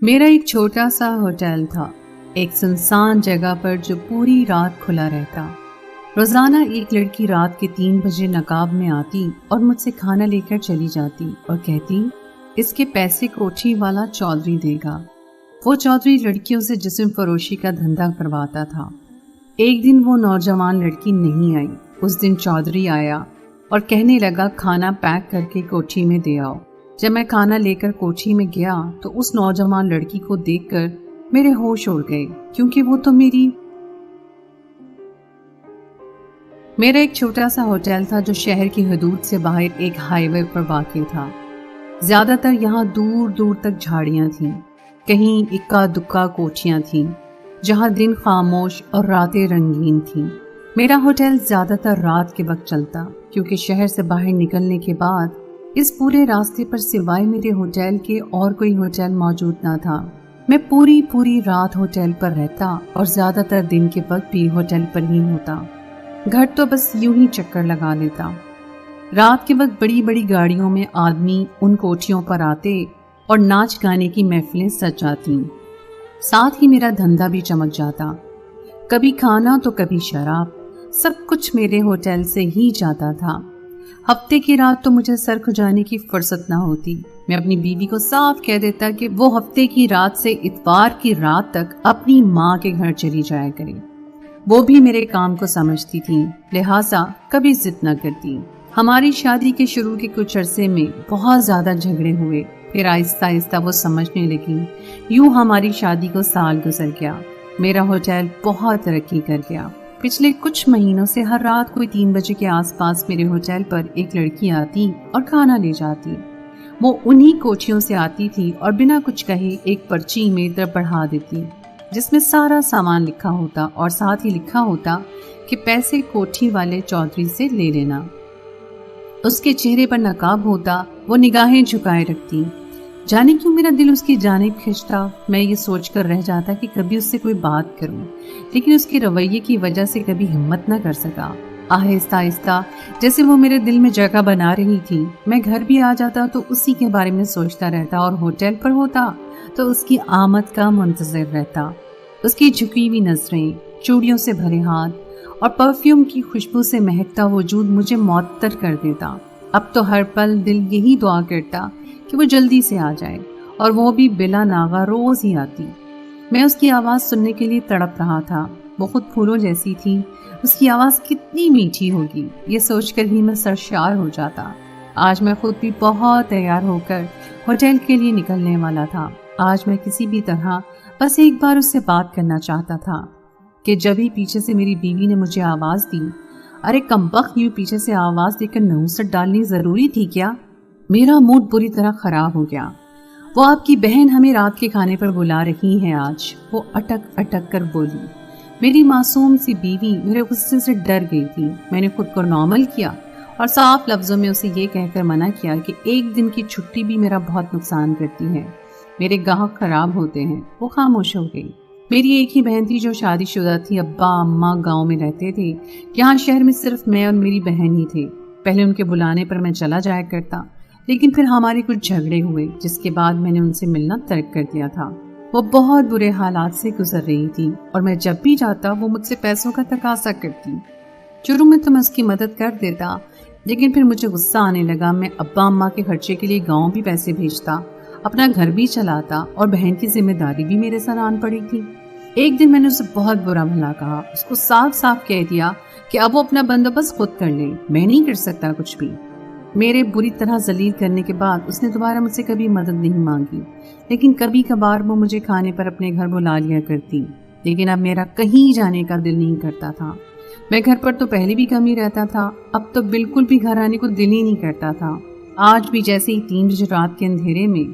میرا ایک چھوٹا سا ہوٹل تھا، ایک سنسان جگہ پر جو پوری رات کھلا رہتا۔ روزانہ ایک لڑکی رات کے 3 بجے نقاب میں آتی اور مجھ سے کھانا لے کر چلی جاتی اور کہتی اس کے پیسے کوٹھی والا چودھری دے گا۔ وہ چودھری لڑکیوں سے جسم فروشی کا دھندا کرواتا تھا۔ ایک دن وہ نوجوان لڑکی نہیں آئی۔ اس دن چودھری آیا اور کہنے لگا کھانا پیک کر کے کوٹھی میں دے آؤ۔ جب میں کھانا لے کر کوٹھی میں گیا تو اس نوجوان لڑکی کو دیکھ کر میرے ہوش اڑ گئے، کیونکہ وہ تو میرا ایک چھوٹا سا ہوٹل تھا جو شہر کی حدود سے باہر ایک ہائی وے پر واقع تھا۔ زیادہ تر یہاں دور دور تک جھاڑیاں تھیں، کہیں اکا دکا کوٹھیاں تھیں جہاں دن خاموش اور راتیں رنگین تھیں۔ میرا ہوٹل زیادہ تر رات کے وقت چلتا، کیونکہ شہر سے باہر نکلنے کے بعد اس پورے راستے پر سوائے میرے ہوٹل کے اور کوئی ہوٹل موجود نہ تھا۔ میں پوری رات ہوٹل پر رہتا اور زیادہ تر دن کے وقت بھی ہوٹل پر ہی ہوتا۔ گھر تو بس یوں ہی چکر لگا لیتا۔ رات کے وقت بڑی بڑی گاڑیوں میں آدمی ان کوٹھیوں پر آتے اور ناچ گانے کی محفلیں سج جاتی۔ ساتھ ہی میرا دھندا بھی چمک جاتا، کبھی کھانا تو کبھی شراب، سب کچھ میرے ہوٹل سے ہی جاتا تھا۔ ہفتے کی رات تو مجھے سر کھجانے کی فرصت نہ ہوتی۔ میں اپنی بیوی کو صاف کہہ دیتا کہ وہ ہفتے کی رات سے اتوار کی رات تک اپنی ماں کے گھر چلی جایا کرے۔ وہ بھی میرے کام کو سمجھتی تھی، لہٰذا کبھی ضد نہ کرتی۔ ہماری شادی کے شروع کے کچھ عرصے میں بہت زیادہ جھگڑے ہوئے، پھر آہستہ آہستہ وہ سمجھنے لگی۔ یوں ہماری شادی کو سال گزر گیا۔ میرا ہوٹل بہت ترقی کر گیا۔ پچھلے کچھ مہینوں سے ہر رات کوئی 3 بجے کے آس پاس میرے ہوٹل پر ایک لڑکی آتی اور کھانا لے جاتی۔ وہ انہی کوٹھیوں سے آتی تھی اور بنا کچھ کہے ایک پرچی میری طرف بڑھا دیتی، جس میں سارا سامان لکھا ہوتا اور ساتھ ہی لکھا ہوتا کہ پیسے کوٹھی والے چودھری سے لے لینا۔ اس کے چہرے پر نقاب ہوتا، وہ نگاہیں جھکائے رکھتی۔ جانے کیوں میرا دل اس کی جانب کھنچتا۔ میں یہ سوچ کر رہ جاتا کہ کبھی اس سے کوئی بات کروں، لیکن اس کے رویے کی وجہ سے کبھی ہمت نہ کر سکا۔ آہستہ آہستہ جیسے وہ میرے دل میں جگہ بنا رہی تھی، میں گھر بھی آ جاتا تو اسی کے بارے میں سوچتا رہتا، اور ہوٹل پر ہوتا تو اس کی آمد کا منتظر رہتا۔ اس کی جھکی ہوئی نظریں، چوڑیوں سے بھرے ہاتھ اور پرفیوم کی خوشبو سے مہکتا وجود مجھے معطر کر دیتا۔ اب تو ہر پل دل یہی دعا کرتا کہ وہ جلدی سے آ جائے، اور وہ بھی بلا ناغہ روز ہی آتی۔ میں اس کی آواز سننے کے لیے تڑپ رہا تھا۔ وہ خود پھولوں جیسی تھی، اس کی آواز کتنی میٹھی ہوگی، یہ سوچ کر ہی میں سرشار ہو جاتا۔ آج میں خود بھی بہت تیار ہو کر ہوٹل کے لیے نکلنے والا تھا۔ آج میں کسی بھی طرح بس ایک بار اس سے بات کرنا چاہتا تھا کہ جب ہی پیچھے سے میری بیوی نے مجھے آواز دی۔ ارے کمبخت، یوں پیچھے سے آواز دے کر نحوست ڈالنی ضروری تھی کیا؟ میرا موڈ بری طرح خراب ہو گیا۔ وہ آپ کی بہن ہمیں رات کے کھانے پر بلا رہی ہے آج، وہ اٹک اٹک کر بولی۔ میری معصوم سی بیوی میرے غصے سے ڈر گئی تھی۔ میں نے خود کو نارمل کیا اور صاف لفظوں میں اسے یہ کہہ کر منع کیا کہ ایک دن کی چھٹی بھی میرا بہت نقصان کرتی ہے، میرے گاہک خراب ہوتے ہیں۔ وہ خاموش ہو گئی۔ میری ایک ہی بہن تھی جو شادی شدہ تھی، ابا اماں گاؤں میں رہتے تھے، یہاں شہر میں صرف میں اور میری بہن ہی تھے۔ پہلے ان کے بلانے پر میں چلا جایا کرتا، لیکن پھر ہمارے کچھ جھگڑے ہوئے، جس کے بعد میں نے ان سے ملنا ترک کر دیا تھا۔ وہ بہت برے حالات سے گزر رہی تھی، اور میں جب بھی جاتا وہ مجھ سے پیسوں کا تقاضا کرتی۔ شروع میں تو میں اس کی مدد کر دیتا، لیکن پھر مجھے غصہ آنے لگا۔ میں ابا اماں کے خرچے کے لیے گاؤں بھی پیسے بھیجتا، اپنا گھر بھی چلاتا، اور بہن کی ذمہ داری بھی میرے سر آن پڑی تھی۔ ایک دن میں نے اسے بہت برا بھلا کہا، اس کو صاف صاف کہہ دیا کہ اب وہ اپنا بندوبست خود کر لے، میں نہیں کر سکتا کچھ بھی۔ میرے بری طرح ذلیل کرنے کے بعد اس نے دوبارہ مجھ سے کبھی مدد نہیں مانگی، لیکن کبھی کبھار وہ مجھے کھانے پر اپنے گھر بلا لیا کرتی۔ لیکن اب میرا کہیں جانے کا دل نہیں کرتا تھا۔ میں گھر پر تو پہلے بھی کم ہی رہتا تھا، اب تو بالکل بھی گھر آنے کو دل ہی نہیں کرتا تھا۔ آج بھی جیسے ہی 3 بجے رات کے اندھیرے میں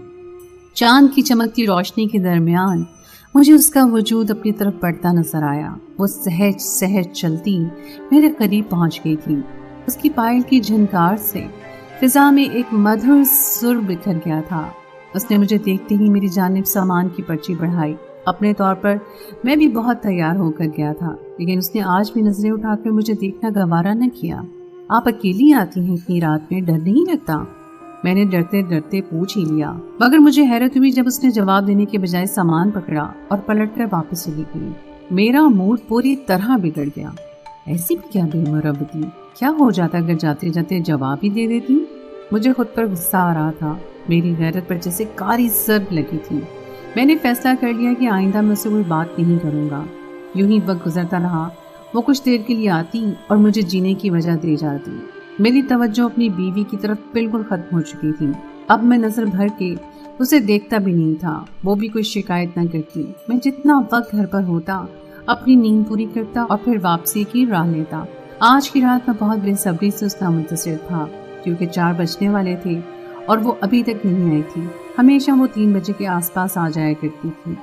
چاند کی چمکتی روشنی کے درمیان مجھے اس کا وجود اپنی طرف بڑھتا نظر آیا۔ وہ سہج سہج چلتی میرے قریب پہنچ گئی تھی۔ اس کی پائل کی جھنکار سے فضا میں ایک مدھر سر بکھر گیا تھا۔ اس نے مجھے دیکھتے ہی میری جانب سامان کی پرچی بڑھائی۔ اپنے طور پر میں بھی بہت تیار ہو کر گیا تھا، لیکن اس نے آج بھی نظریں اٹھا کر مجھے دیکھنا گوارا نہ کیا۔ آپ اکیلی آتی ہیں اتنی رات میں، ڈر نہیں لگتا؟ میں نے ڈرتے ڈرتے پوچھ ہی لیا، مگر مجھے حیرت ہوئی جب اس نے جواب دینے کے بجائے سامان پکڑا اور پلٹ کر واپس چلی گئی۔ میرا موڈ پوری طرح بگڑ گیا۔ ایسی بھی کیا بے مربتی، کیا ہو جاتا اگر جاتے جاتے جواب ہی دے دیتی؟ مجھے خود پر غصہ آ رہا تھا، میری غیرت پر جیسے کاری ضرب لگی تھی۔ میں نے فیصلہ کر لیا کہ آئندہ میں اسے کوئی بات نہیں کروں گا۔ یوں ہی وقت گزرتا رہا، وہ کچھ دیر کے لیے آتی اور مجھے جینے کی وجہ دے جاتی۔ میری توجہ اپنی بیوی کی طرف بالکل ختم ہو چکی تھی۔ اب میں نظر بھر کے اسے دیکھتا بھی نہیں تھا، وہ بھی کوئی شکایت نہ کرتی۔ میں جتنا وقت گھر پر ہوتا اپنی نیند پوری کرتا اور پھر واپسی کی راہ لیتا۔ آج کی رات میں بہت بے صبری سے اس کا منتظر تھا، کیونکہ 4 بجنے والے تھے اور وہ ابھی تک نہیں آئی تھی۔ ہمیشہ وہ 3 بجے کے آس پاس آ جایا کرتی تھی۔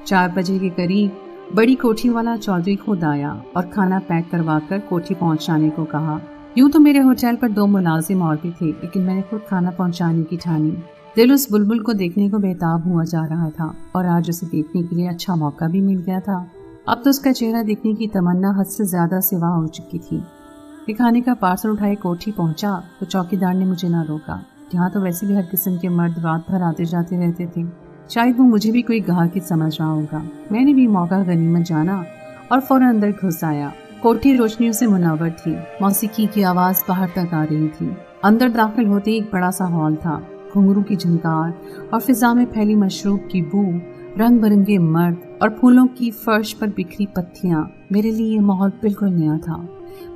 4 بجے کے قریب بڑی کوٹھی والا چودھری خود آیا اور کھانا پیک کروا کر کوٹھی پہنچانے کو کہا۔ یوں تو میرے ہوٹل پر 2 ملازم اور بھی تھے، لیکن میں نے خود کھانا پہنچانے کی ٹھانی۔ دل اس بلبل کو دیکھنے کو بےتاب ہوا جا رہا تھا اور آج اسے دیکھنے کے لیے اچھا موقع بھی مل گیا تھا۔ اب تو اس کا چہرہ دیکھنے کی تمنا حد سے زیادہ سوا ہو چکی تھی۔ یہ کھانے کا پارسل اٹھائے کوٹھی پہنچا تو چوکیدار نے مجھے نہ روکا۔ یہاں تو ویسے بھی ہر قسم کے مرد رات بھر آتے جاتے رہتے تھے، شاید وہ مجھے بھی کوئی گاہک سمجھ رہا ہوگا۔ میں نے بھی موقع غنیمت جانا اور فوراً اندر گھس آیا۔ کوٹھی روشنیوں سے منور تھی، موسیقی کی آواز باہر تک آ رہی تھی۔ اندر داخل ہوتے ایک بڑا سا ہال تھا، گھنگرو کی جھنکار اور فضا میں پھیلی مشروب کی بو، رنگ برنگے مرد اور پھولوں کی فرش پر بکھری پتیاں۔ میرے لیے یہ ماحول بالکل نیا تھا۔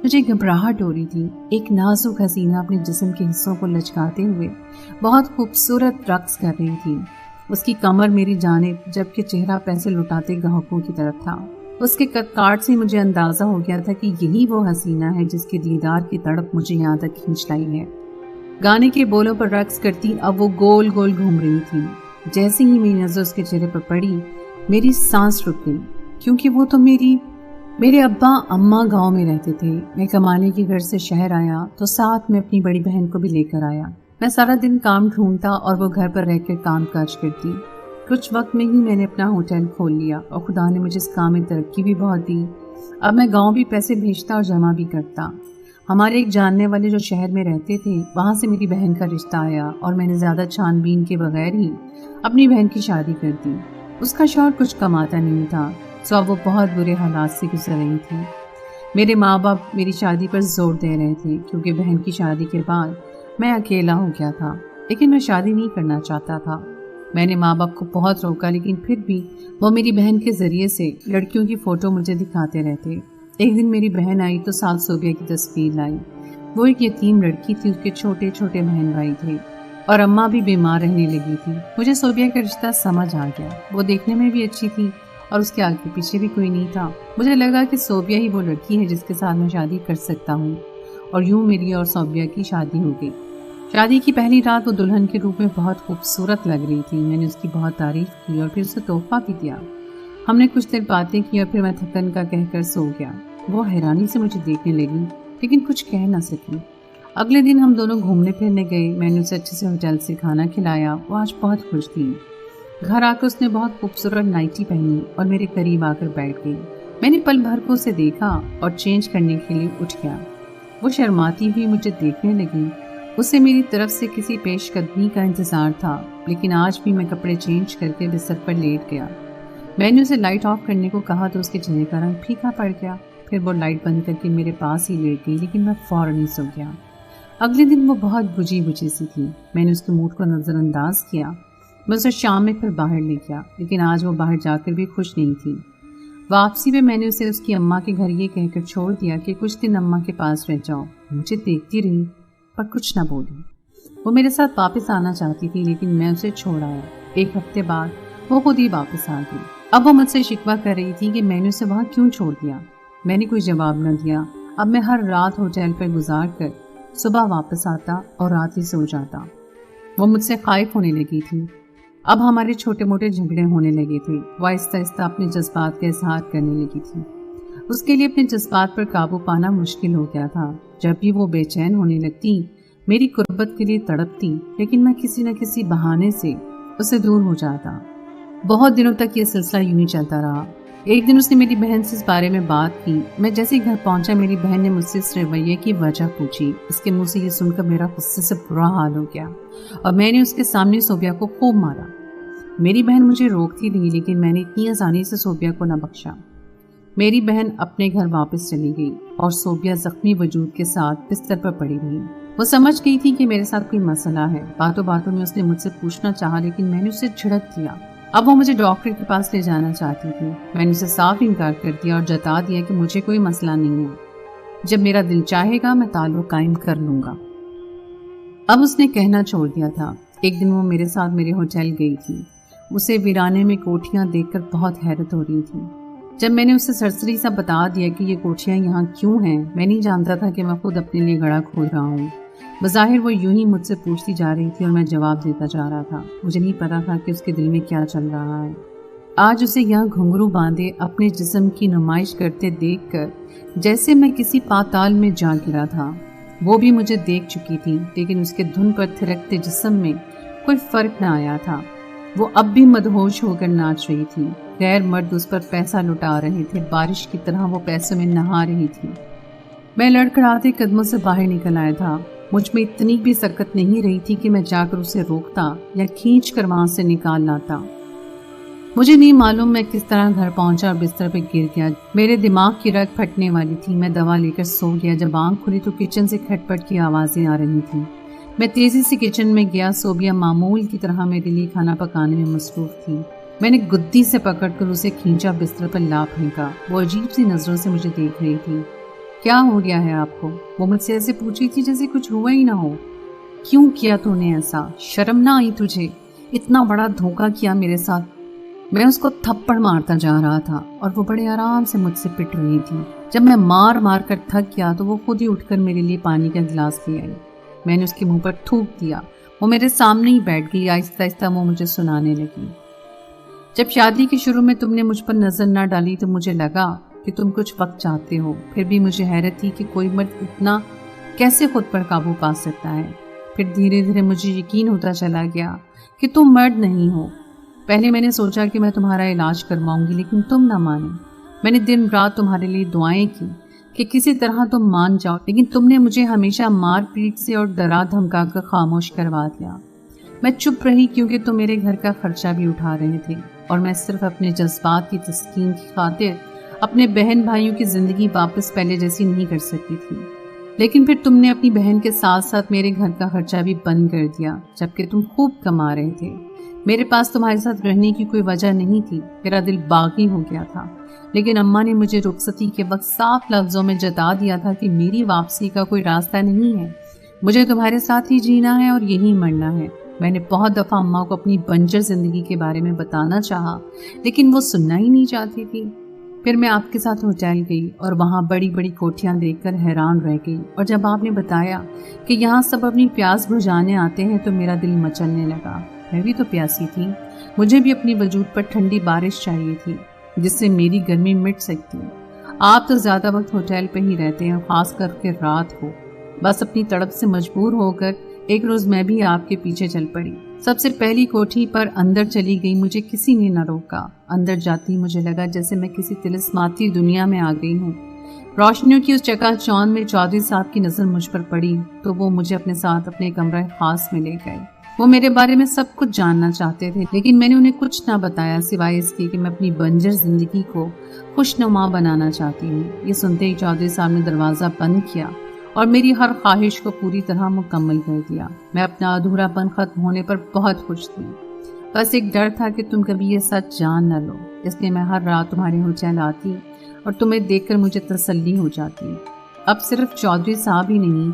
مجھے گھبراہٹ ہو رہی تھی۔ ایک نازک حسینہ اپنے جسم کے حصوں کو لچکاتے ہوئے بہت خوبصورت رقص کر رہی تھی۔ اس کی کمر میری جانب جبکہ چہرہ پیسے لٹاتے گاہکوں کی طرف تھا۔ اس کے قد کاٹ سے مجھے اندازہ ہو گیا تھا کہ یہی وہ حسینہ ہے جس کے دیدار کی تڑپ مجھے یہاں تک کھینچ لائی ہے۔ گانے کے بولوں پر رقص کرتی اب وہ گول گول گھوم رہی تھی۔ جیسے ہی میری نظر اس کے چہرے پر پڑی، میری سانس رک گئی، کیونکہ وہ تو میرے ابا اماں گاؤں میں رہتے تھے۔ میں کمانے کے گھر سے شہر آیا تو ساتھ میں اپنی بڑی بہن کو بھی لے کر آیا۔ میں سارا دن کام ڈھونڈتا اور وہ گھر پر رہ کر کام کاج کرتی۔ کچھ وقت میں ہی میں نے اپنا ہوٹل کھول لیا اور خدا نے مجھے اس کام میں ترقی بھی بہت دی۔ اب میں گاؤں بھی پیسے بھیجتا اور جمع بھی کرتا۔ ہمارے ایک جاننے والے جو شہر میں رہتے تھے، وہاں سے میری بہن کا رشتہ آیا اور میں نے زیادہ چھان بین کے بغیر ہی اپنی بہن کی شادی کر دی۔ اس کا شوہر کچھ کماتا نہیں تھا، سو اب وہ بہت برے حالات سے گزر رہی تھی۔ میرے ماں باپ میری شادی پر زور دے رہے تھے، کیونکہ بہن کی شادی کے بعد میں اکیلا ہو گیا تھا، لیکن میں شادی نہیں کرنا چاہتا تھا۔ میں نے ماں باپ کو بہت روکا، لیکن پھر بھی وہ میری بہن کے ذریعے سے لڑکیوں کی فوٹو مجھے دکھاتے رہتے۔ ایک دن میری بہن آئی تو ساتھ صوبیہ کی تصویر لائی۔ وہ ایک یتیم لڑکی تھی، اس کے چھوٹے چھوٹے بہن بھائی تھے اور اماں بھی بیمار رہنے لگی تھی۔ مجھے صوبیہ کا رشتہ سمجھ آ گیا۔ وہ دیکھنے میں بھی اچھی تھی اور اس کے آگے پیچھے بھی کوئی نہیں تھا۔ مجھے لگا کہ صوبیہ ہی وہ لڑکی ہے جس کے ساتھ میں شادی کر سکتا ہوں، اور یوں میری اور صوبیہ کی شادی ہو گئی۔ شادی کی پہلی رات وہ دلہن کے روپ میں بہت خوبصورت لگ رہی تھی۔ میں نے اس کی بہت تعریف کی اور پھر اسے تحفہ بھی دیا۔ ہم نے کچھ دیر باتیں کی اور پھر میں تھکن کا کہہ کر سو گیا۔ وہ حیرانی سے مجھے دیکھنے لگی، لیکن کچھ کہہ نہ سکی۔ اگلے دن ہم دونوں گھومنے پھرنے گئے۔ میں نے اسے اچھے سے ہوٹل سے کھانا کھلایا۔ وہ آج بہت خوش تھی۔ گھر آ کر اس نے بہت خوبصورت نائٹی پہنی اور میرے قریب آ کر بیٹھ گئی۔ میں نے پل بھر کو اسے دیکھا اور چینج کرنے کے لیے اٹھ گیا۔ وہ شرماتی ہوئی مجھے دیکھنے لگی۔ اسے میری طرف سے کسی پیش قدمی کا انتظار تھا، لیکن آج بھی میں کپڑے چینج کر کے بستر پر لیٹ گیا۔ میں نے اسے لائٹ آف کرنے کو کہا تو اس کے چہرے کا رنگ پھیکا پڑ گیا۔ پھر وہ لائٹ بند کر کے میرے پاس ہی لیٹ گئی، لیکن میں فوراً ہی سو گیا۔ اگلے دن وہ بہت بجھی سی تھی۔ میں نے اس کے موڈ کو نظر انداز کیا۔ میں اسے شام میں پھر باہر لے گیا، لیکن آج وہ باہر جا کر بھی خوش نہیں تھی۔ واپسی میں میں نے اسے اس کی اماں کے گھر یہ کہہ کر چھوڑ دیا کہ کچھ دن اماں کے پاس رہ جاؤ۔ مجھے دیکھتی رہی پر کچھ نہ بولی۔ وہ میرے ساتھ واپس آنا چاہتی تھی، لیکن میں اسے چھوڑ آیا۔ ایک ہفتے بعد وہ خود ہی واپس آ گئی۔ اب وہ مجھ سے شکوہ کر رہی تھی کہ میں نے اسے وہاں کیوں چھوڑ دیا۔ میں نے کوئی جواب نہ دیا۔ اب میں ہر رات ہوٹل پر گزار کر صبح واپس آتا اور رات ہی سو جاتا۔ وہ مجھ سے خائف ہونے لگی تھی۔ اب ہمارے چھوٹے موٹے جھگڑے ہونے لگے تھے۔ وہ آہستہ آہستہ اپنے جذبات کا اظہار کرنے لگی تھی۔ اس کے لیے اپنے جذبات پر قابو پانا مشکل ہو گیا تھا۔ جب بھی وہ بے چین ہونے لگتی، میری قربت کے لیے تڑپتی، لیکن میں کسی نہ کسی بہانے سے اسے دور ہو جاتا۔ بہت دنوں تک یہ سلسلہ یوں ہی چلتا رہا۔ ایک دن اس نے میری بہن سے اس بارے میں بات کی. میں جیسے ہی گھر پہنچا میری بہن نے مجھ سے اس رویے کی وجہ پوچھی. اس کے منہ سے یہ سن کر میرا غصے سے برا حال ہو گیا اور میں نے اس کے سامنے صوبیہ کو خوب مارا. میری بہن مجھے روکتی رہی لیکن میں نے اتنی آسانی سے صوبیہ کو نہ بخشا. میری بہن اپنے گھر واپس چلی گئی اور صوبیہ زخمی وجود کے ساتھ بستر پر پڑی رہی. وہ سمجھ گئی تھی کہ میرے ساتھ کوئی مسئلہ ہے. باتوں باتوں میں اس نے مجھ سے پوچھنا چاہا لیکن میں نے اسے جھڑک دیا. اب وہ مجھے ڈاکٹر کے پاس لے جانا چاہتی تھی. میں نے اسے صاف انکار کر دیا اور جتا دیا کہ مجھے کوئی مسئلہ نہیں ہے. جب میرا دل چاہے گا میں تعلق قائم کر لوں گا. اب اس نے کہنا چھوڑ دیا تھا. ایک دن وہ میرے ساتھ میرے ہوٹل گئی تھی. اسے ویرانے میں کوٹھیاں دیکھ کر بہت حیرت ہو رہی تھی. جب میں نے اسے سرسری سا بتا دیا کہ یہ کوٹھیاں یہاں کیوں ہیں، میں نہیں جانتا تھا کہ میں خود اپنے لیے گڑھا کھود رہا ہوں. بظاہر وہ یوں ہی مجھ سے پوچھتی جا رہی تھی اور میں جواب دیتا جا رہا تھا. مجھے نہیں پتا تھا کہ اس کے دل میں کیا چل رہا ہے. آج اسے یہاں گھنگرو باندھے اپنے جسم کی نمائش کرتے دیکھ کر جیسے میں کسی پاتال میں جا گرا تھا. وہ بھی مجھے دیکھ چکی تھی لیکن اس کے دھن پر تھرکتے جسم میں کوئی فرق نہ آیا تھا. وہ اب بھی مدہوش ہو کر ناچ رہی تھی. غیر مرد اس پر پیسہ لٹا رہے تھے. بارش کی طرح وہ پیسوں میں نہا رہی تھی. میں لڑکھڑاتے قدموں سے باہر نکل آیا تھا. مجھ میں اتنی بھی سکت نہیں رہی تھی کہ میں جا کر اسے روکتا یا کھینچ کر وہاں سے نکال لاتا. مجھے نہیں معلوم میں کس طرح گھر پہنچا اور بستر پہ گر گیا. میرے دماغ کی رگ پھٹنے والی تھی. میں دوا لے کر سو گیا. جب آنکھ کھلی تو کچن سے کھٹ پٹ کی آوازیں آ رہی تھیں. میں تیزی سے کچن میں گیا. صوبیہ معمول کی طرح میرے لیے کھانا پکانے میں مصروف تھی. میں نے گدی سے پکڑ کر اسے کھینچا، بستر پر لا پھینکا. وہ عجیب سی نظروں سے مجھے دیکھ رہی تھی. کیا ہو گیا ہے آپ کو؟ وہ مجھ سے ایسے پوچھی تھی جیسے کچھ ہوا ہی نہ ہو. کیوں کیا تو نے ایسا؟ شرم نہ آئی تجھے؟ اتنا بڑا دھوکہ کیا میرے ساتھ. میں اس کو تھپڑ مارتا جا رہا تھا اور وہ بڑے آرام سے مجھ سے پٹ رہی تھی. جب میں مار مار کر تھک گیا تو وہ خود ہی اٹھ کر میرے لیے پانی کا گلاس لے آئی. میں نے اس کے منہ پر تھوک دیا. وہ میرے سامنے ہی بیٹھ گئی. آہستہ آہستہ وہ مجھے سنانے لگی. جب شادی کے شروع میں تم نے مجھ پر نظر نہ ڈالی تو مجھے لگا کہ تم کچھ وقت چاہتے ہو. پھر بھی مجھے حیرت تھی کہ کوئی مرد اتنا کیسے خود پر قابو پا سکتا ہے. پھر دھیرے دھیرے مجھے یقین ہوتا چلا گیا کہ تم مرد نہیں ہو. پہلے میں نے سوچا کہ میں تمہارا علاج کرواؤں گی لیکن تم نہ مانے. میں نے دن رات تمہارے لیے دعائیں کی کہ کسی طرح تم مان جاؤ لیکن تم نے مجھے ہمیشہ مار پیٹ سے اور ڈرا دھمکا کر خاموش کروا دیا. میں چپ رہی کیونکہ تم میرے گھر کا خرچہ بھی اٹھا رہے تھے اور میں صرف اپنے جذبات کی تسکین کی خاطر اپنے بہن بھائیوں کی زندگی واپس پہلے جیسی نہیں کر سکتی تھی. لیکن پھر تم نے اپنی بہن کے ساتھ ساتھ میرے گھر کا خرچہ بھی بند کر دیا جبکہ تم خوب کما رہے تھے. میرے پاس تمہارے ساتھ رہنے کی کوئی وجہ نہیں تھی. میرا دل باغی ہو گیا تھا لیکن اماں نے مجھے رخصتی کے وقت صاف لفظوں میں جتا دیا تھا کہ میری واپسی کا کوئی راستہ نہیں ہے. مجھے تمہارے ساتھ ہی جینا ہے اور یہی مرنا ہے. میں نے بہت دفعہ اماں کو اپنی بنجر زندگی کے بارے میں بتانا چاہا لیکن وہ سننا ہی نہیں چاہتی تھی. پھر میں آپ کے ساتھ ہوٹل گئی اور وہاں بڑی بڑی کوٹھیاں دیکھ کر حیران رہ گئی. اور جب آپ نے بتایا کہ یہاں سب اپنی پیاس بجھانے آتے ہیں تو میرا دل مچلنے لگا. میں بھی تو پیاسی تھی. مجھے بھی اپنی وجود پر ٹھنڈی بارش چاہیے تھی جس سے میری گرمی مٹ سکتی. آپ تو زیادہ وقت ہوٹل پہ ہی رہتے ہیں، خاص کر کے رات کو. بس اپنی تڑپ سے مجبور ہو کر ایک روز میں بھی آپ کے پیچھے چل پڑی. سب سے پہلی کوٹھی پر اندر چلی گئی. مجھے کسی نے نہ روکا. اندر جاتی مجھے لگا جیسے میں کسی طلسماتی دنیا میں آ گئی ہوں. روشنیوں کی اس چکا چوند میں چودھری صاحب کی نظر مجھ پر پڑی تو وہ مجھے اپنے ساتھ اپنے کمرہ خاص میں لے گئے. وہ میرے بارے میں سب کچھ جاننا چاہتے تھے لیکن میں نے انہیں کچھ نہ بتایا سوائے اس کی کہ میں اپنی بنجر زندگی کو خوشنما بنانا چاہتی ہوں. یہ سنتے ہی چودھری صاحب نے دروازہ بند کیا اور میری ہر خواہش کو پوری طرح مکمل کر دیا. میں اپنا ادھورا پن ختم ہونے پر بہت خوش تھی. بس ایک ڈر تھا کہ تم کبھی یہ سچ جان نہ لو. اس لیے میں ہر رات تمہارے ہوٹل آتی اور تمہیں دیکھ کر مجھے تسلی ہو جاتی. اب صرف چودھری صاحب ہی نہیں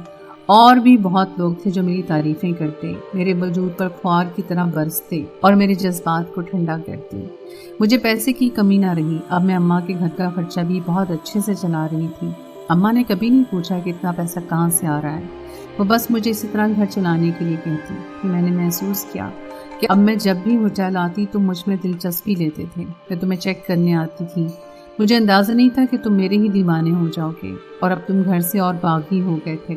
اور بھی بہت لوگ تھے جو میری تعریفیں کرتے، میرے وجود پر فوار کی طرح برستے اور میرے جذبات کو ٹھنڈا کرتے. مجھے پیسے کی کمی نہ رہی. اب میں اماں کے گھر کا خرچہ بھی بہت اچھے سے چلا رہی تھی. اماں نے کبھی نہیں پوچھا کہ اتنا پیسہ کہاں سے آ رہا ہے. وہ بس مجھے اسی طرح گھر چلانے کے لیے کہتی. میں نے محسوس کیا کہ اب میں جب بھی ہوٹل آتی تم مجھ میں دلچسپی لیتے تھے. میں تمہیں چیک کرنے آتی تھی. مجھے اندازہ نہیں تھا کہ تم میرے ہی دیوانے ہو جاؤ گے اور اب تم گھر سے اور باغی ہو گئے تھے.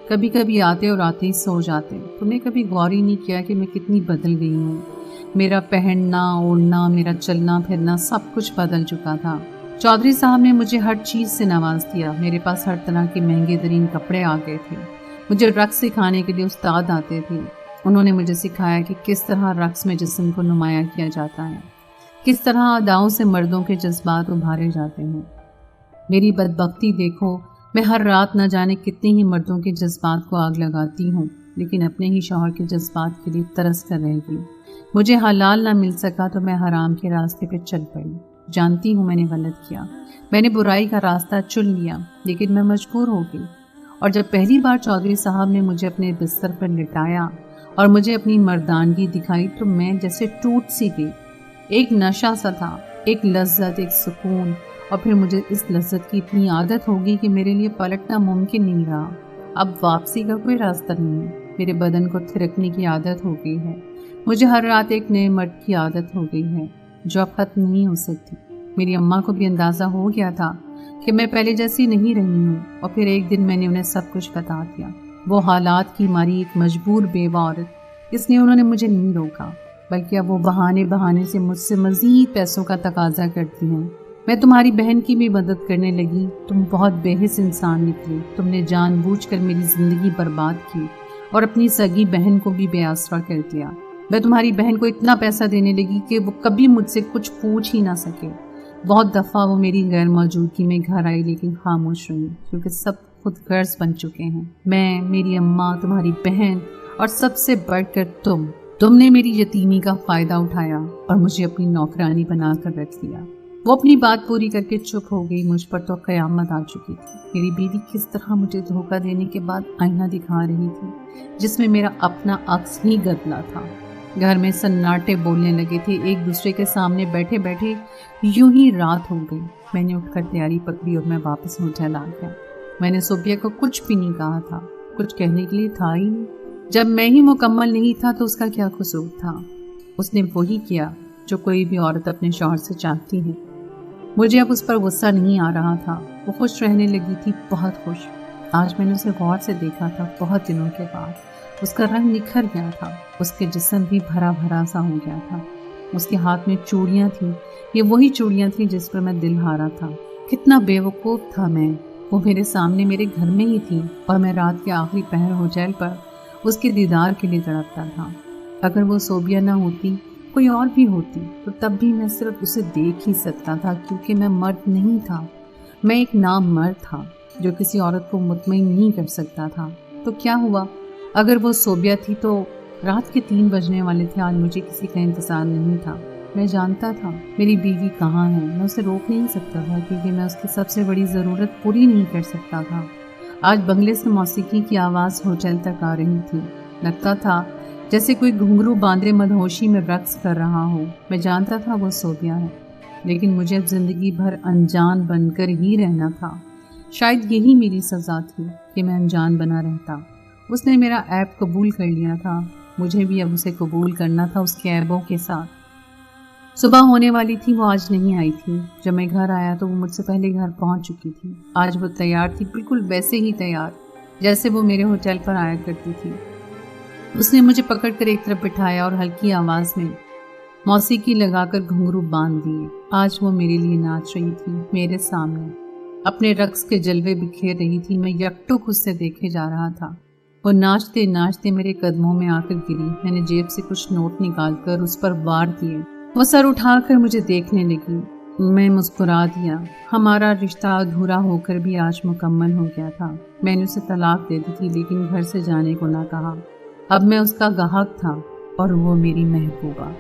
کبھی کبھی آتے اور آتے ہی سو جاتے. تم نے کبھی غور ہی نہیں کیا کہ میں کتنی بدل گئی ہوں. میرا پہننا اوڑھنا، میرا چلنا پھرنا سب کچھ بدل چکا تھا۔ چودھری صاحب نے مجھے ہر چیز سے نواز دیا۔ میرے پاس ہر طرح کے مہنگے ترین کپڑے آ گئے تھے۔ مجھے رقص سکھانے کے لیے استاد آتے تھے۔ انہوں نے مجھے سکھایا کہ کس طرح رقص میں جسم کو نمایاں کیا جاتا ہے، کس طرح اداؤں سے مردوں کے جذبات ابھارے جاتے ہیں۔ میری بدبختی دیکھو، میں ہر رات نہ جانے کتنے ہی مردوں کے جذبات کو آگ لگاتی ہوں، لیکن اپنے ہی شوہر کے جذبات کے لیے ترس کر رہ گئی۔ مجھے حلال نہ مل سکا تو میں حرام کے راستے پہ چل پڑی۔ جانتی ہوں میں نے غلط کیا، میں نے برائی کا راستہ چن لیا، لیکن میں مجبور ہو گئی۔ اور جب پہلی بار چودھری صاحب نے مجھے اپنے بستر پر لٹایا اور مجھے اپنی مردانگی دکھائی تو میں جیسے ٹوٹ سی گئی۔ ایک نشہ سا تھا، ایک لذت، ایک سکون، اور پھر مجھے اس لذت کی اتنی عادت ہوگی کہ میرے لیے پلٹنا ممکن نہیں رہا۔ اب واپسی کا کوئی راستہ نہیں ہے۔ میرے بدن کو تھرکنے کی عادت ہو گئی ہے۔ مجھے ہر رات ایک نئے مرد کی عادت ہو گئی ہے جو اب ختم نہیں ہو سکتی۔ میری اماں کو بھی اندازہ ہو گیا تھا کہ میں پہلے جیسی نہیں رہی ہوں، اور پھر ایک دن میں نے انہیں سب کچھ بتا دیا۔ وہ حالات کی ماری ایک مجبور بیوہ عورت، اس لیے انہوں نے مجھے نہیں روکا، بلکہ اب وہ بہانے سے مجھ سے مزید پیسوں کا تقاضا کرتی ہیں۔ میں تمہاری بہن کی بھی مدد کرنے لگی۔ تم بہت بے حس انسان نکلی۔ تم نے جان بوجھ کر میری زندگی برباد کی اور اپنی سگی بہن کو بھی بے آسرا کر دیا۔ میں تمہاری بہن کو اتنا پیسہ دینے لگی کہ وہ کبھی مجھ سے کچھ پوچھ ہی نہ سکے۔ بہت دفعہ وہ میری غیر موجودگی میں گھر آئی، لیکن خاموش رہی، کیونکہ سب خود غرض بن چکے ہیں۔ میں، میری اماں، تمہاری بہن اور سب سے بڑھ کر تم نے میری یتیمی کا فائدہ اٹھایا اور مجھے اپنی نوکرانی بنا کر رکھ لیا۔ وہ اپنی بات پوری کر کے چپ ہو گئی۔ مجھ پر تو قیامت آ چکی تھی۔ میری بیوی کس طرح مجھے دھوکہ دینے کے بعد آئینہ دکھا رہی تھی جس میں میرا اپنا عکس ہی گدلا تھا۔ گھر میں سناٹے بولنے لگے تھے، ایک دوسرے کے سامنے بیٹھے بیٹھے یوں ہی رات ہو گئی۔ میں نے اٹھ کر تیاری پکڑی اور میں واپس ہوٹل آ گیا۔ میں نے صوفیہ کو کچھ بھی نہیں کہا تھا، کچھ کہنے کے لیے تھا ہی نہیں۔ جب میں ہی مکمل نہیں تھا تو اس کا کیا قصور تھا؟ اس نے وہی کیا جو کوئی بھی عورت اپنے شوہر سے چاہتی ہے۔ مجھے اب اس پر غصہ نہیں آ رہا تھا۔ وہ خوش رہنے لگی تھی، بہت خوش۔ آج میں نے اسے غور سے دیکھا تھا، بہت دنوں کے بعد۔ اس کا رنگ نکھر گیا تھا، اس کے جسم بھی بھرا بھرا سا ہو گیا تھا۔ اس کے ہاتھ میں چوڑیاں تھیں، یہ وہی چوڑیاں تھیں جس پر میں دل ہارا تھا۔ کتنا بے وقوف تھا میں۔ وہ میرے سامنے میرے گھر میں ہی تھی اور میں رات کے آخری پہر ہوٹل پر اس کے دیدار کے لیے تڑپتا تھا۔ اگر وہ صوبیہ نہ ہوتی، کوئی اور بھی ہوتی، تو تب بھی میں صرف اسے دیکھ ہی سکتا تھا، کیونکہ میں مرد نہیں تھا۔ میں ایک نام مرد تھا جو کسی عورت کو مطمئن نہیں کر سکتا تھا۔ تو کیا ہوا؟ اگر وہ صوبیہ تھی تو رات کے 3 بجنے والے تھے، آج مجھے کسی کا انتظار نہیں تھا۔ میں جانتا تھا میری بیوی کہاں ہے، میں اسے روک نہیں سکتا تھا، کیونکہ میں اس کی سب سے بڑی ضرورت پوری نہیں کر سکتا تھا۔ آج بنگلے سے موسیقی کی آواز ہوٹل تک آ رہی تھی۔ لگتا تھا جیسے کوئی گھنگرو باندھے مدہوشی میں رقص کر رہا ہو۔ میں جانتا تھا وہ صوبیہ ہے، لیکن مجھے اب زندگی بھر انجان بن کر ہی رہنا تھا۔ شاید یہی میری سزا تھی کہ میں انجان بنا رہتا۔ اس نے میرا عیب قبول کر لیا تھا، مجھے بھی اب اسے قبول کرنا تھا اس کے عیبوں کے ساتھ۔ صبح ہونے والی تھی، وہ آج نہیں آئی تھی۔ جب میں گھر آیا تو وہ مجھ سے پہلے گھر پہنچ چکی تھی۔ آج وہ تیار تھی، بالکل ویسے ہی تیار جیسے وہ میرے ہوٹل پر آیا کرتی تھی۔ اس نے مجھے پکڑ کر ایک طرف بٹھایا اور ہلکی آواز میں موسیقی لگا کر گھنگرو باندھ دیے۔ آج وہ میرے لیے ناچ رہی تھی، میرے سامنے اپنے رقص کے جلوے بکھیر رہی تھی۔ میں یکٹک اس سے دیکھے جا رہا تھا۔ وہ ناچتے ناچتے میرے قدموں میں آ کر گری۔ میں نے جیب سے کچھ نوٹ نکال کر اس پر وار دیے۔ وہ سر اٹھا کر مجھے دیکھنے لگی۔ میں مسکرا دیا۔ ہمارا رشتہ ادھورا ہو کر بھی آج مکمل ہو گیا تھا۔ میں نے اسے طلاق دے دی تھی، لیکن گھر سے جانے کو نہ کہا۔ اب میں اس کا گاہک تھا اور وہ میری محبوبہ۔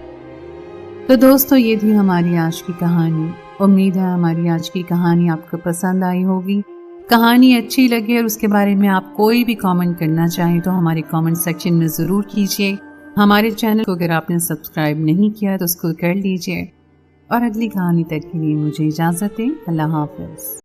تو دوستو، یہ تھی ہماری آج کی کہانی۔ امید ہے ہماری آج کی کہانی آپ کو پسند آئی ہوگی۔ کہانی اچھی لگے اور اس کے بارے میں آپ کوئی بھی کامنٹ کرنا چاہیں تو ہمارے کامنٹ سیکشن میں ضرور کیجیے۔ ہمارے چینل کو اگر آپ نے سبسکرائب نہیں کیا تو اس کو کر لیجیے، اور اگلی کہانی تک کے لیے مجھے اجازت دیں۔ اللہ حافظ۔